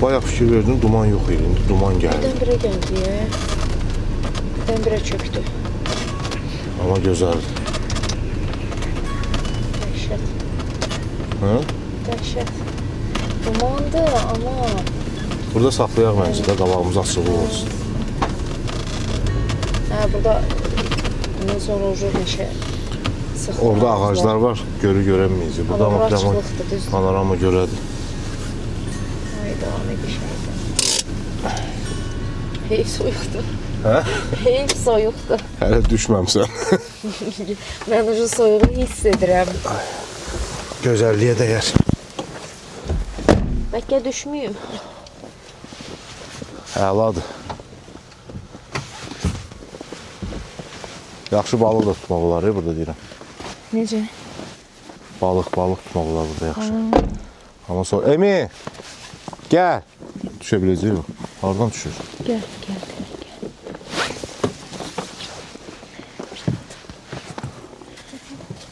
Bayağı fikir verdim, duman yok idi. İndi duman geldi. Birdən-birə gəldi ya. Birdən-birə çöktü. Ama gözəldir. Dəhşət. Hı? Dəhşət. Dumandır ama. Burada saxlayaq məncə də qabağımız açıq olsun. Hə, burada bundan sonra meşə sıxlıq. Orada ağaclar var, görəməyəcək. Burada Amma ama bura açılıqdır, düzdür. panorama görədir. Hayda, ne qəşəngdir. Heyf soyuqdur. Hə? Heyf soyuqdur. Hələ düşməmsən. Mən ucu soyuğu hiss edirəm. Gözəlliyə dəyər. Bəlkə düşməyim. Əladır. Yaxşı balıq da tutmaq olar ya burada deyirəm. Necə? Balıq tutmaq olar burada yaxşı. Ama sonra Emi gel. Düşə biləcək o. Hardan düşür? Gəl.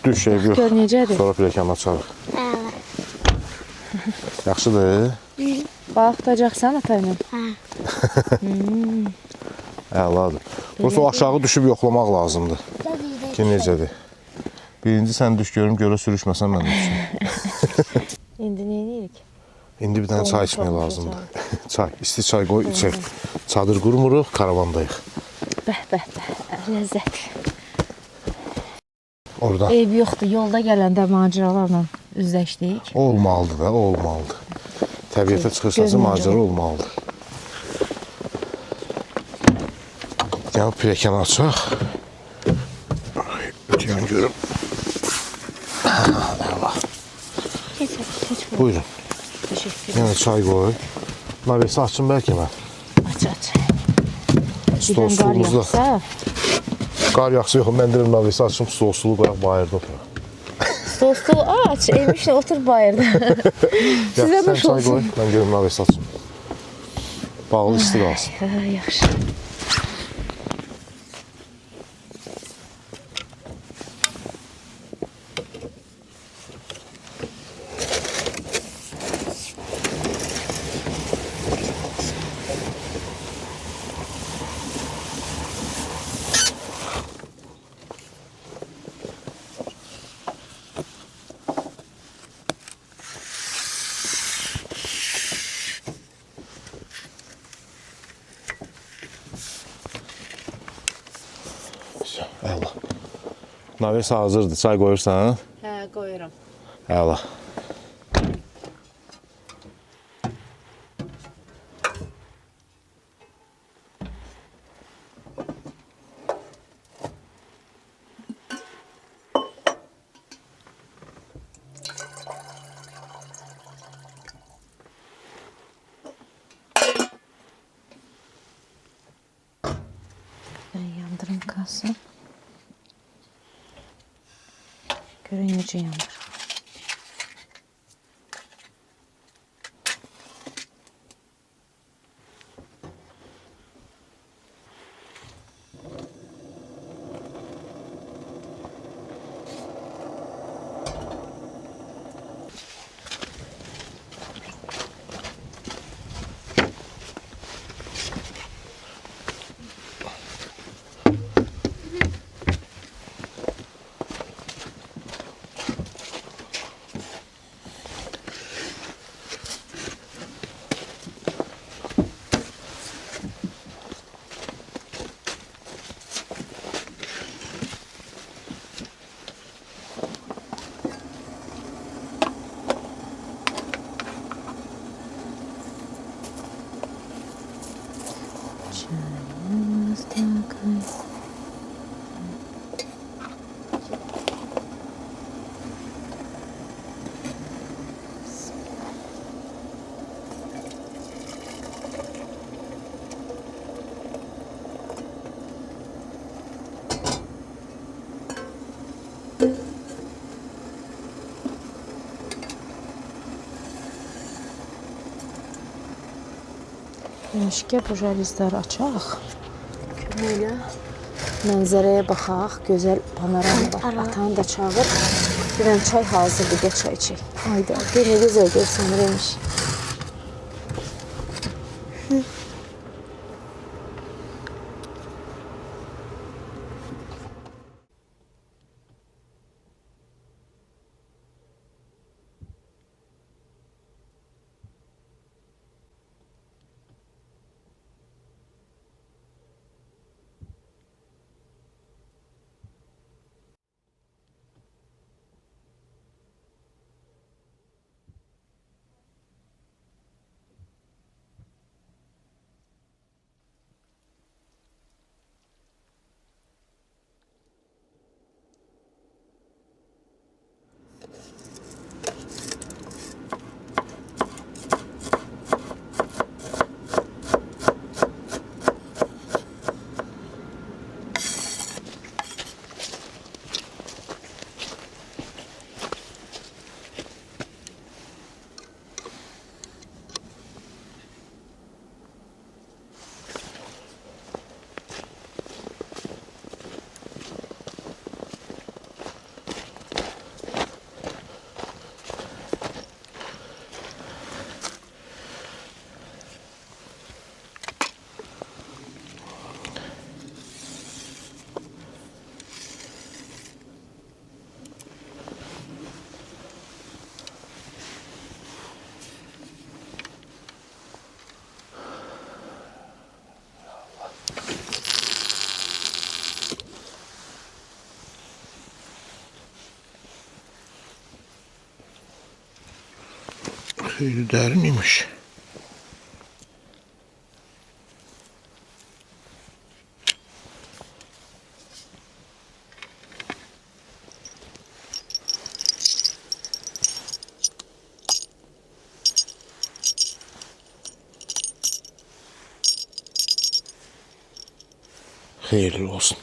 Düş şey yox. Gör necədir? Sonra pilləkəni açarıq. Yaxşıdır. Balıq tutacaqsan atayla. Əladır. Burası o aşağı düşüb yoxlamaq lazımdır. Ki necədir? Birinci sən düş görüm, görə sürüşməsən mən də düşüm. İndi nə edirik? İndi bir dənə çay içmək lazımdır. Çay, isti çay qoy içək. Çadır qurmuruq, karavandayıq. Bəh, ləzzət. Orada. Eyb yoxdur, yolda gələndə macəralarla üzləşdik. Olmalıdır da, olmalıdır. Təbiətə çıxırsanız macəra olmalıdır. Yəni pilləkəni açaq. Ötüyən görüm. Buyurun. Teşekkür Yenə çay qoy. Navesi açın bəlkə mən. Aç. Stol Birdən qar suyumuzda. yaxsa, Qar yaxşı yox, mən deyirəm navesi açım, stol sulu qoyaq bayırda oturaq. stol aç, evmişlə otur bayırda. Sizə Sən baş çay olsun. qoy, mən görüm navesi açım. Bağlı isti qalsın. Yaxşı. Əla. Navesi hazırdır, çay qoyursan. Hə, qoyuram. Əla. Ben yandırım kalsın. Görün necə yandır. Demişkə bu jalizləri açaq. Köməklə mənzərəyə baxaq. Gözəl panorama var. Atanı da çağır. Bir dənə çay hazırdır, gəl çay içək. Hayda, bir ne gözəl görsənirmiş. Xeyli dərin imiş. Xeyirli olsun.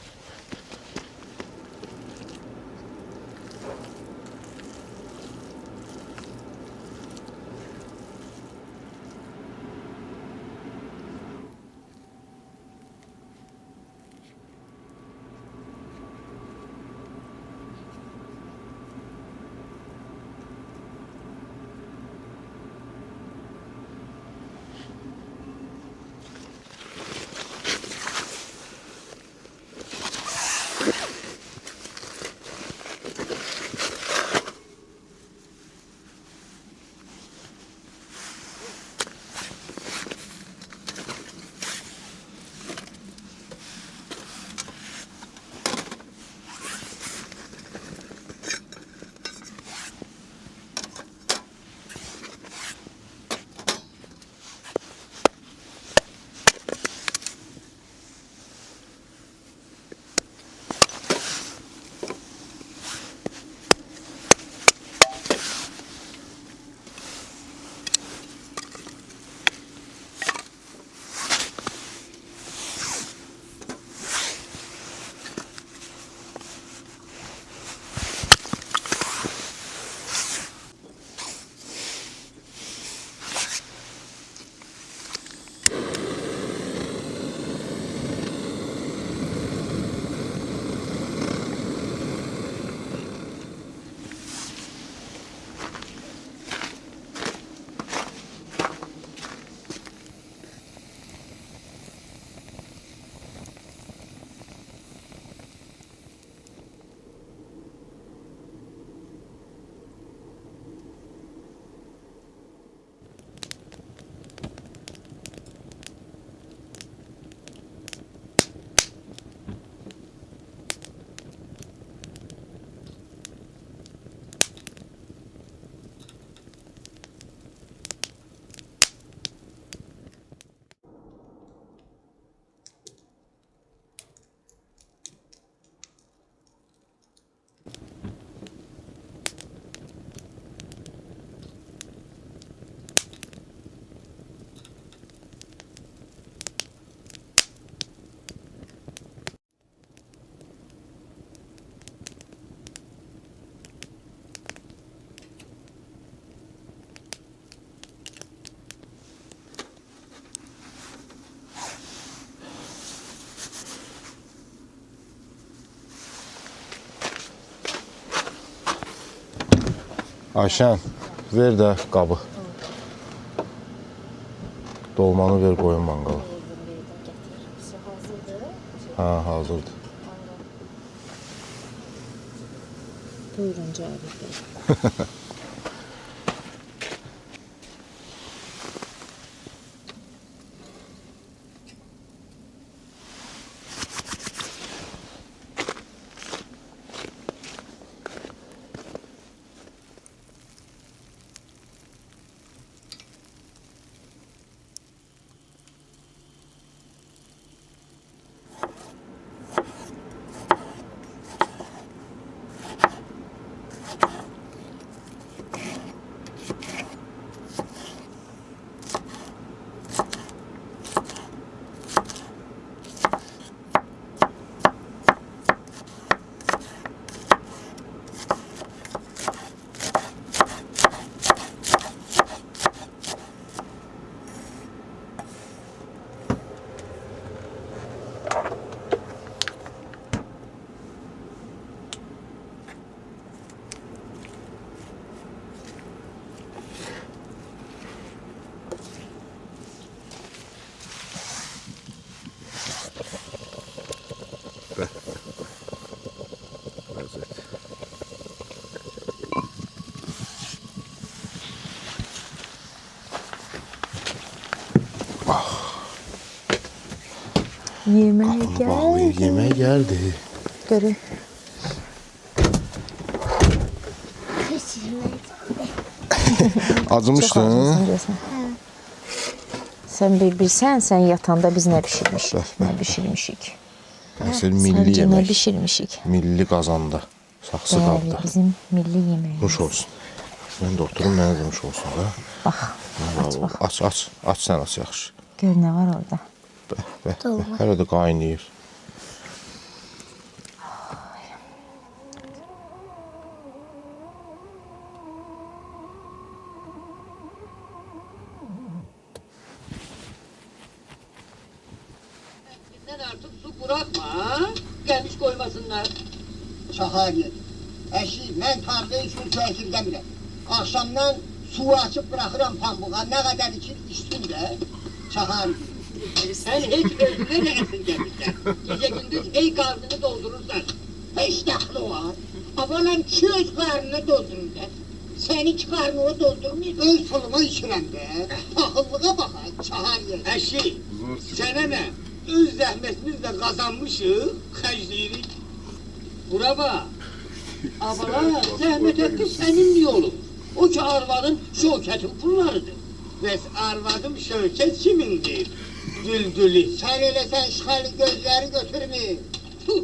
Ayşən, ver də qabı. Dolmanı ver, qoyun manqala. Ha, hazırdır. Buyurun Cavit Bey. Yemeğe geldi. Yemeğe geldi. Çox Acımışdın. acımsan deyəsən. Sən bilsən, sən yatanda biz nə bişirmişik? Bəh, bəh, Nə bişirmişik? Əsl milli Səncə nə yemək. bişirmişik? Milli qazanda. Saxsı Bəli, qabda. bizim milli yeməyimiz. Nuş olsun. Mən də oturum, mənə də nuş olsun da. Bax, aç bax. Aç sən aç yaxşı. Gör nə var orada. Bəh. Hələ də qaynayır. Sen artık su bırakma, gelmiş koymasınlar. Çahar yer. Əşi, mən tarlayı su çəkirdən Axşamdan suyu açıb bırakıram pambuğa. Ne kadar için içsin de çahar yer. Sen hiç özüne ne esirgemişler. Gece gündüz hey karnını doldurursan. Heç dəxli var. Avalan ki öz qarnını doldururlar. Senin karnını doldurmuyor. Öz puluma içirəm də. Axıllığa bax, çahar yer. Eşi, sana ne? Öz zahmetimizle kazanmışız, xərcləyirik. Bura bak. Abala, zahmet etti senin yolun. O ki arvadın şöketin pullarıdır. Ve arvadım şöket kimindir? Düldülü. Sen öyle sen işgali gözleri götürmüyor. Tuh.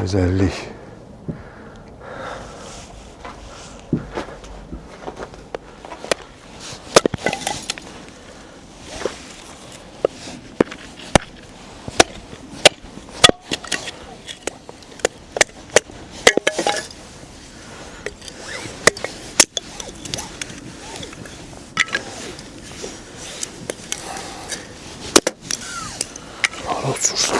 Güzellik. Hala uçursun.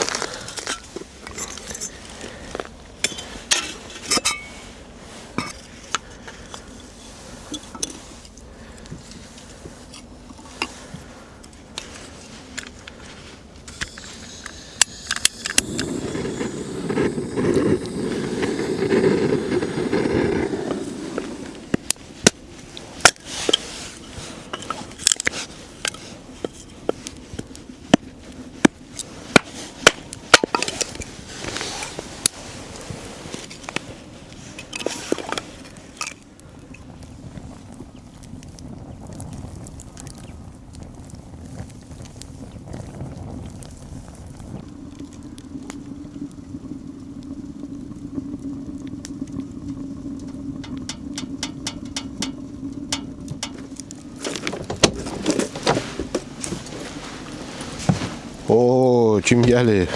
Oo, kim gəlir?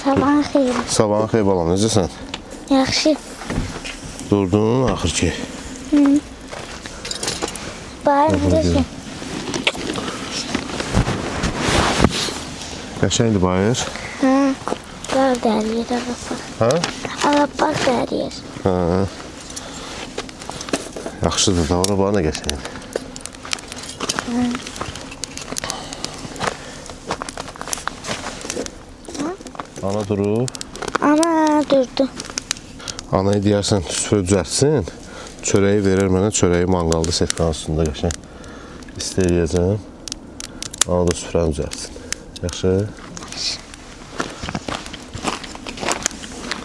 Sabahın xeyir. Sabahın xeyir balam, necəsən? Yaxşı. Durdun axır ki. Bayır necəsən? Qəşəngdir bayır. Hə. Qar dəriyir arabaq. Hə? Arabaq dəriyir. Hə. Yaxşıdır da, ora bax nə qəşəngdir. Ana durub. Ana durdu. Anaya deyərsən süfrə düzəltsin. Çörəyi verir mənə, çörəyi manqalda setkanın üstündə qəşəng. İstəyəcəm. Ana da süfrəni düzəltsin. Yaxşı?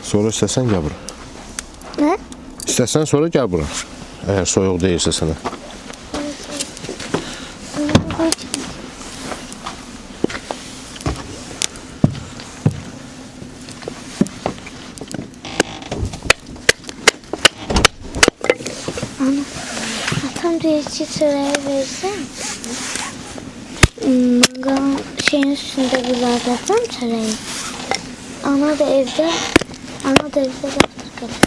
Sonra istəsən gəl bura. Nə? İstəsən sonra gəl bura. Əgər soyuq deyilsə sənə. Atam deyir ki, çörəyi versən. Manqalın şeyin üstündə bilərdən çörəyi. Ana da evdə qatır qalır.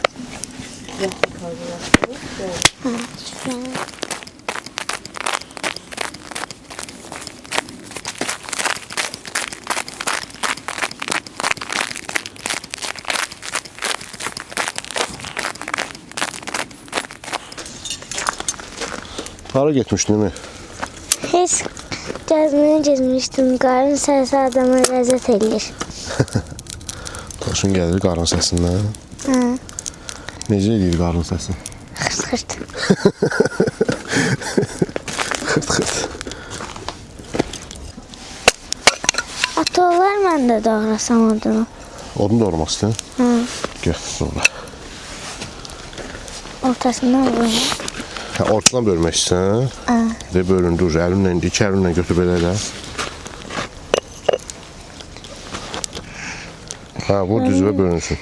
Yaxşı qalır. Hə, süfrəni. Hara getmişdin mi? Heç gəzməyə gezmişdim. Qarın səsi adama ləzzət eləyir. Xoşun gəlir qarın səsindən. Hə, Necə eləyir qarın səsi? xırt-xırt. Xırt-xırt. Ata olar mən də doğrasam odunu. Odun doğramaq istəyirəm. Hə, Gəl sonra. ortasından vurma. Hə, ortadan bölmək istəyirsən. Hə, De bölündü, əlimlə, iki əlimlə götür belə elə. Hə, bu düzüvə bölünsün.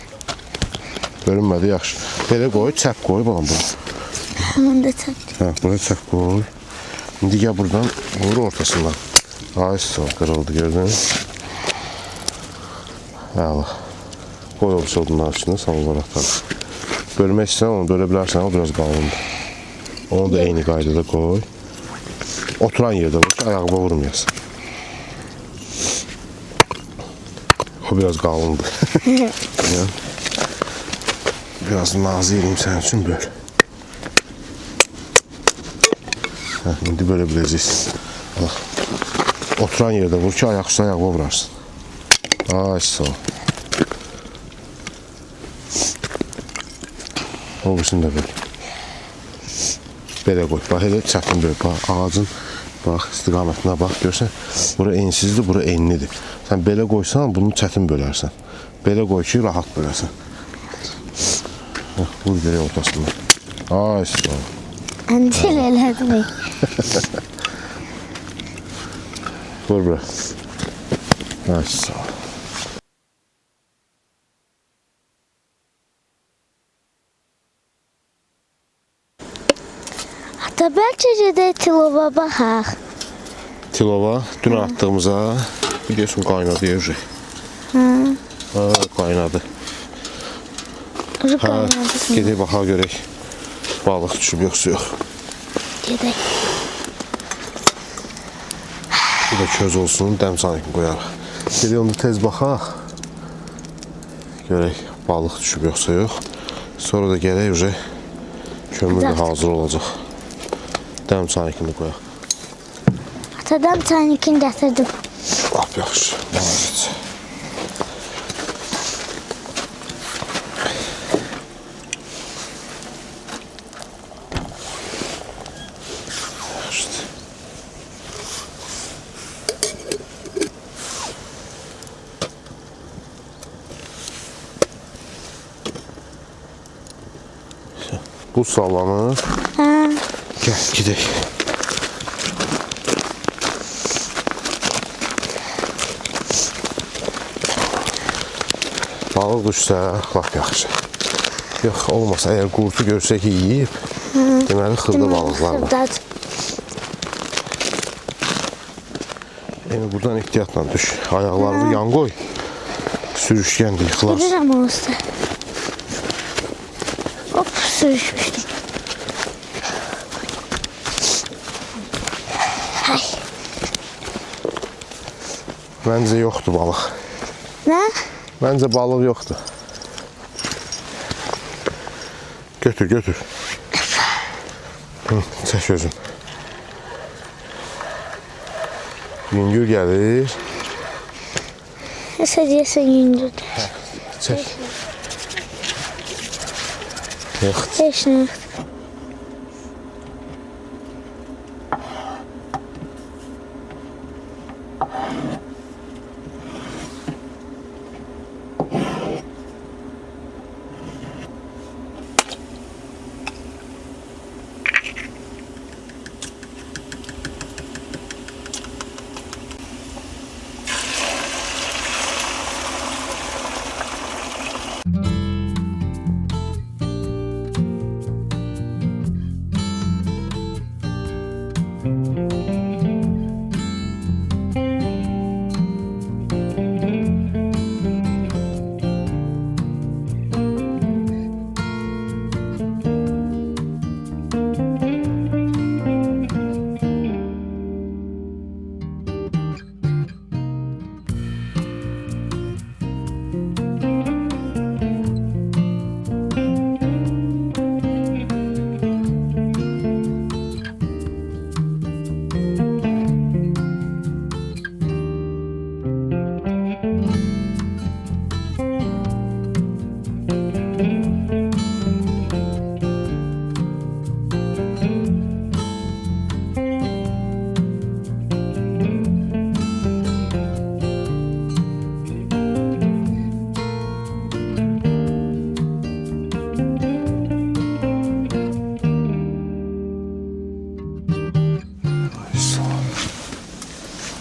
Bölünmədi, yaxşı. Belə qoy, çəp qoy balam bura. mən də çəkdim. Hə, buraya çəp qoy. İndi gəl buradan, vur ortasından. Ay, sağ qırıldı, gördün. Hələ. Qoy o odunların içində, sallar atar. Bölmək istəyirsən, onu bölə bilərsən, o biraz qalındır. Onu da eyni qaydada qoy. Oturan yerdə vur ki, ayağıma vurmayasın. O biraz qalındır. Ya. Biraz nazik edeyim sənin üçün böl. Hə, indi bölə biləcəksin. Bax. Oturan yerdə vur ki, ayaq üstə ayağıma vurarsın. Ay, sağ ol. O birisini də böl. Belə qoy. Bax, elə çətin böl. Bax, ağacın bax, istiqamətinə bax. Görsən, bura ensizdir, bura enlidir. Sən belə qoysan, bunu çətin bölərsən. Belə qoy ki, rahat bölərsən. Vur belə ortasında. Ay, sağ ol. Əncil elədim. Vur bura. Ay, sağ ol. Ata bəlkə gedək tilova baxaq. Tilova, dün attığımıza biliyorsun qaynadı yevri. Ha, qaynadı. Ha, gedək baxa görək. Balıq düşüb yoxsa yox. Gedək. Bu da köz olsun, dəm sanki qoyarıq. Gedək onu tez baxaq. Görək balıq düşüb yoxsa yox. Sonra da gələk kömür də hazır olacaq. Dəm çaynikini qoyaq. Atadan çaynikini gətirdim. Lap yaxşı. Maliyet. Yaxşıdır. Bu sallanır. Hə, Gəl, gedək. Balıq düşsə, lap yaxşı. Yox, olmasa, əgər qurtu görsək ki, yiyib, deməli xırda balıqlar var. xırdadır. Yani buradan ehtiyatla düş. Ayaklarını yan koy. Sürüşkendir, yıkılarsın. Bilirim o usta. Hop sürüşmüştüm. Hay. Bence yoktu balık. Ne? Bence balık yoktu. Götür götür. Hı, çək özün. Yüngül gelir. Sadece yündür. Çək. Yox. Heç nə yox.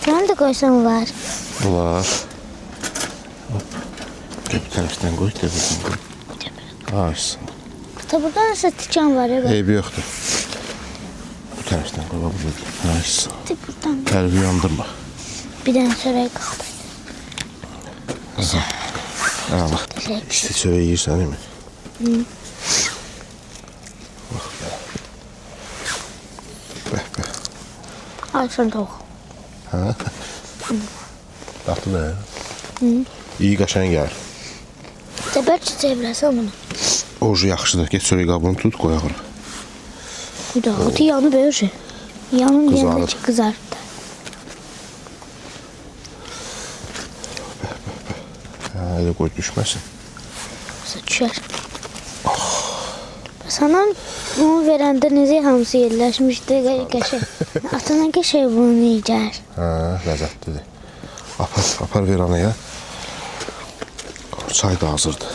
Sen de koysan var. Var. Hop. Bir tərəfdən qoy, təbədən qoy. Açsın. Ta burada nasıl tikan var ya? Eybi yoxdur. Bu tərəfdən qoy, bax burada. Açsın. Tık buradan. Tərbi yandırma. Bir tane çörek kaldı. Al bax. İsti çörək yeyirsən, değil mi? Hı. Bəh, bəh. Ayşen tavuk. Baxdı da ya. İyi qaşan gəlir. Teber çiçeği bilirsən bunu. Oju yaxşıdır. Get çörək qabını tut, qoy ağır. Bir daha atı yanı böyle şey. Yanın Kızarır. yanına kızardı. Elə qoy düşməsin. Nasıl düşer? Sana bunu verəndə necə hamısı yerləşmişdi qəşəng. Atana qəşəng bunu yeyəcək. Hə, ləzzətlidir. Apar ver anaya. Çay da hazırdır.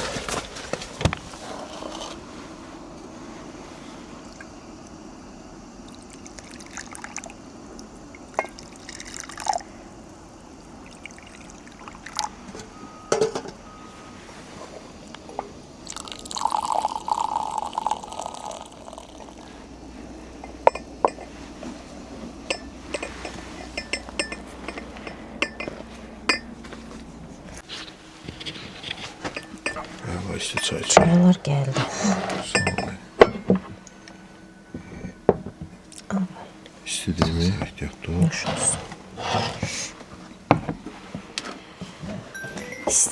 Yavaş işte çay iç. Çaylar geldi. İstediğimi ehtiyatlı ol. Hoş olsun.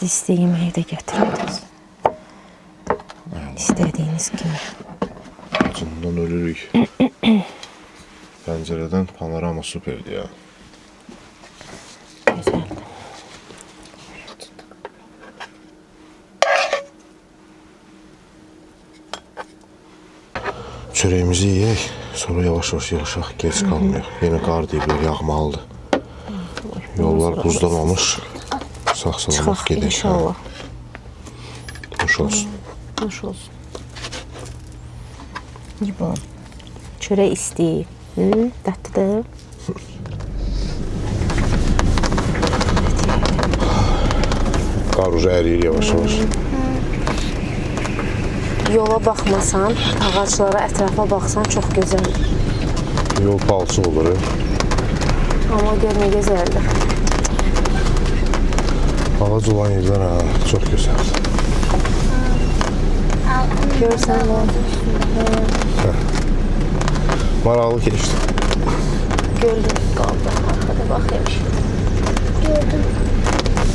İste yemeği de getirdiniz. İstediğiniz gibi. Acından ölürük. Pəncərədən panorama süperdi ya. Güzel. Çörəyimizi yeyək, sonra yavaş-yavaş yığışaq, gec qalmayaq. Yenə qar deyiblər, yağmalıdır. Yollar buzlamamış. Sağ-salamat Çıxaq gedək. inşallah. Hoş olsun. Hoş olsun. İyi çörək istəyib. Dadlıdır. Qar uca əriyir yavaş-yavaş. Yola baxmasan, ağaclara, ətrafa baxsan çox gözəldir. Yol palçıq olur. Amma gör nə gözəldir. Ağac olan yerdən ha, çox gözəl. Görsən o. Maraqlı keçdi. Gördüm qaldı. Arkada baxayım. Gördüm.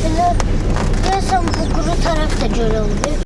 Elə görsən bu quru tərəf də göl oldu.